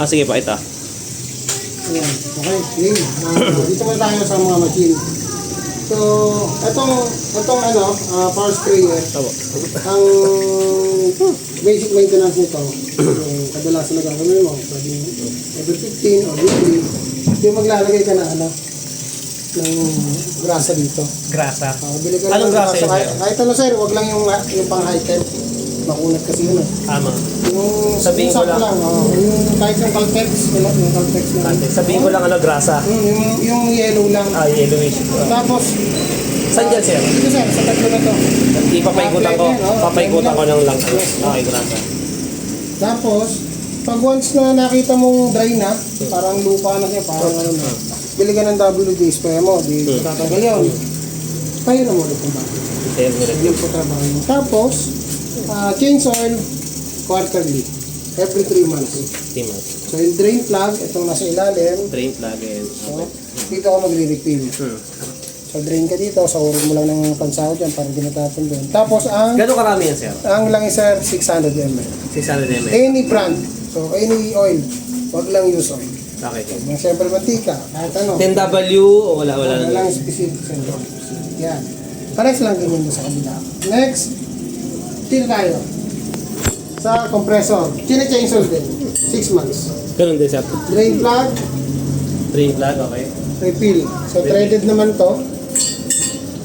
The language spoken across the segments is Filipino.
Sige pa, ito. Ayan. Okay, game. Dito muna tayo sa mga machine. So, itong power sprayer, ang basic maintenance nito, yung kadalasan na gagawin mo, pwedeng every 15 or weekly, yung maglalagay ka na ng grasa dito. Grasa? Bili ka Anong ng grasa yun? Kahit ano sir, wag lang yung pang high temp. Makunat kasi yun. Tama. Yung Sabihin ko lang. Yung kahit yung Caltex, yung Caltex na. Sabihin ko lang grasa. Yung yellow lang. Yellowish. Tapos, saan dyan, sir? dito sir, sa tatlo na to. Ipapaikutan ko. Papaikutan ko ng lang. Okay, grasa. Tapos, pag once na nakita mong dry na, parang lupa na siya, parang ano na, bili ka ng WD spray mo, di tatanggal yun. Tayo na mo ulit yung bago. Yung po trabaho mo. Tapos, change oil quarterly, every 3 months. So yung drain plug, itong nasa ilalim. Drain plug and So, dito ako magre-refill. So drain ka dito, sahurin mo lang ng pansahod dyan para di natapon doon. Tapos Gano'ng karami yan, sir? ang langis sir, 600 ml. 600 ml. Any brand, so any oil, wag lang use oil. Okay. Siyempre mantika, kahit ano. 10W o wala Wala na. lang specific sa ito. Yan. Pares lang ganyan mo sa kabila. Next, dito tayo. Sa compressor. Chine-change oil din. 6 months. Ganun din, sir. Drain plug, Drain plug, okay. refill. So threaded naman to.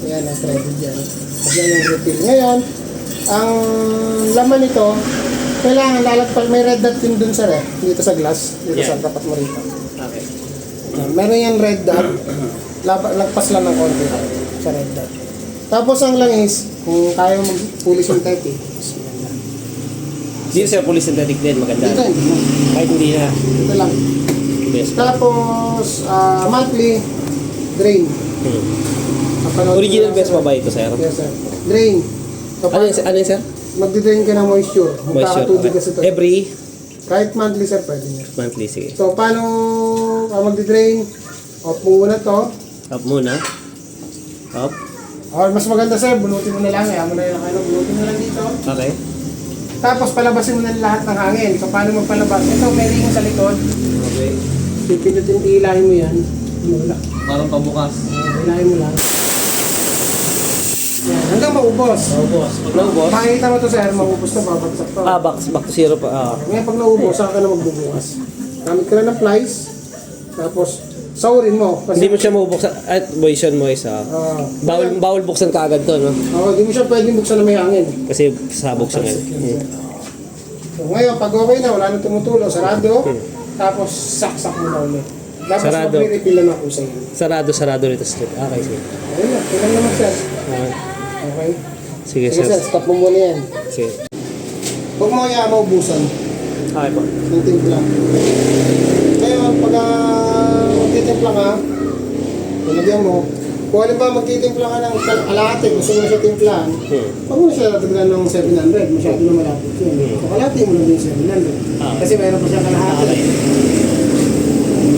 Ayan, ang threaded yan. At yan yung refill. Ngayon, ang laman nito, kailangan lalagpas, may red dot din dun sa dito sa glass. Dito sa tapat mo rito. Okay. Meron yan red dot. Lagpas lang ng konti sa red dot. Tapos ang langis, kung kaya mag-fully synthetic, Dito, sir, fully synthetic din. Maganda. dito hindi mo. Kahit hindi na. Dito lang. Best. Tapos, monthly, drain. Kapanood Original mo best lang, pa ba ito, sir? Yes, sir. Drain. Ano yun, sir? Magdi-drain ka ng moisture. Moisture. Magkakatubig Okay. kasi ito. Every Kahit monthly, sir, pwede niya. monthly, sige. So, paano magdi-drain? Off mo muna to. Up muna. Up. Or mas maganda, sir, bunutin mo na lang. Mo na yung bunutin mo lang dito. Okay. Tapos, palabasin mo na lahat ng hangin. So, paano magpalabas? Ito, may ring sa likod. Okay. Pipinutin, ilahin mo yan. Wala. Parang pabukas. Ilahin mo lang. Yan, hanggang maubos. Naubos. Pag naubos. Makikita mo to, sir, maubos to, babagsak to. Back to zero pa. Ngayon, pag naubos, saan ka na magbubukas? Gamit ka na ng plies. Tapos, saurin mo. Kasi, Hindi mo siya mabubuksan. At boyson mo isa. Bawal buksan ka agad to, no? di mo siya pwedeng buksan na may hangin. Kasi sabog siya ngayon. So, ngayon, pag okay na, wala nang tumutulo, sarado. Tapos, saksak mo na ulit. Tapos, Sarado. magre-refill na ako sa iyo. Sarado nito strip. Okay, sige. Ayun na, kailan naman, sir. Okay. Sige, Sige, sir. sir, stop mo muna yan. Sige. Huwag mo kaya maubusan Okay po. ng timpla. Ngayon, pag magtitimpla ka, nalagyan mo, kung alam ba magtitimpla ka ng kalahati, gusto mo na siya timplahan, huwag mo na siya nataglan ng 700, masyado na malapit yun. So, kalahati mo lang yung 700. Kasi mayroon pa siya kalahati. Okay.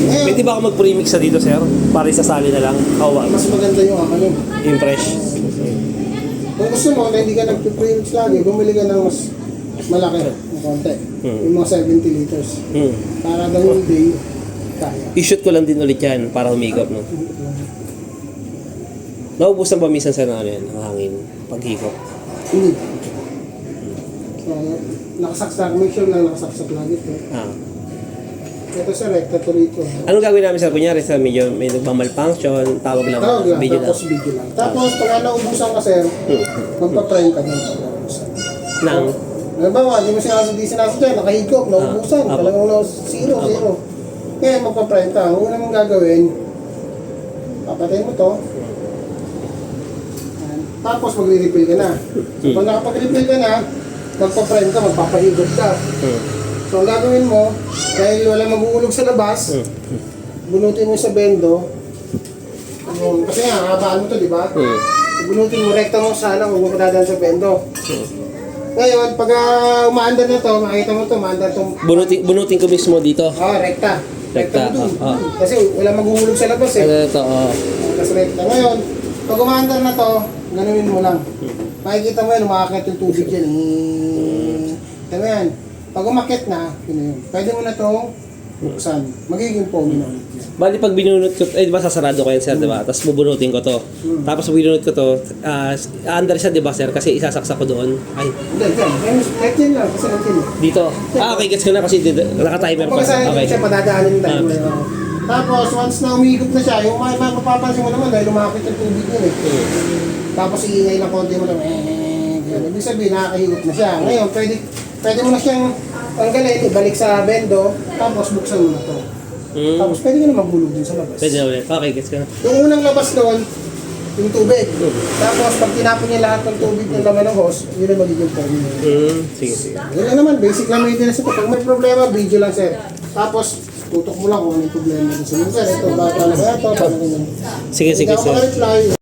Ngayon, Pwede ba ako mag-premix sa dito, sir? Para isasali na lang? Kawa. mas maganda yung yun. Yung fresh. Kung gusto mo na hindi ka nag-premix lagi, bumili ka ng mas malaki, ng konti. Yung mga 70 liters. Para daw yung day, kaya. I-shoot ko lang din ulit yan para humigop, no? Naubusan ba minsan sa ano yan? Ang hangin? Paghigop? Hindi. So, nakasaksak, make sure na nakasaksak lagi ito. Ito sa recta to rito. Anong gagawin namin, sir? Kunyari sa medyo may nagmamalfunction, tawag lang. Tawag lang, Video lang. tapos video lang. Tapos, pag naubusan ka, sir, magpa-prime ka din pag naubusan. Nang? Halimbawa, di mo sinasadya, nakahigop, naubusan, talagang zero. Ngayon, magpa-prime ka. Ang una mong gagawin, papatayin mo to. Tapos, magre-refill ka na. So, pag nakapag-refill ka na, magpa-prime ka, magpapahigop ka. So, ang gagawin mo, dahil wala mag-uulog sa labas, bunutin mo sa bendo. Kasi nga, habaan mo to, di ba? Bunutin mo, rekta mo sana, huwag mo dadaan sa bendo. Ngayon, pag umaandar na to, makikita mo to, umaandar to. Bunutin ko mismo dito. Rekta. Rekta, mo dun. Kasi wala mag-uulog sa labas eh. Ito, Tapos rekta. Ngayon, pag umaandar na to, ganunin mo lang. Makikita mo yan, umakakit yung tubig dyan. Tama yan. Pag umakit na, yun. Pwede mo na itong buksan. Magiging foamy na ulit yan. Bali pag binunot ko, di ba sasarado ko yan sir, di ba? Tapos bubunutin ko to. Tapos pag binunot ko to, under siya di ba sir? Kasi isasaksak ko doon. Ay, Hindi, dyan. Kahit yan lang, kasi natin eh. dito. Okay, gets ko na kasi naka-timer pa. Kapag sa Okay. siya, madadaanin yung time. Tapos, once na umigop na siya, yung mapapansin mo naman dahil lumapit yung tubig yun eh. Tapos iingay ng konti mo lang, ganyan. Ibig sabihin, nakakahigop na siya. Ngayon, pwede mo na siyang tanggalin, ibalik sa bendo, tapos buksan mo na to. Tapos pwede ka na maghulog din sa labas. Pwede na ulit. Okay, gets ko na. Yung unang labas doon, yung tubig. Tapos pag tinapon niya lahat ng tubig ng laman ng hose, yun ang magiging foamy na yun. Sige, sige. Yun lang naman, basic lang maintenance ito. Pag may problema, video lang sir. Tapos, tutok mo lang kung ano yung problema. Sabihin sir, ito, paano ba ito, paano ganyan. Sige, sige, Hindi ako sir. makareply.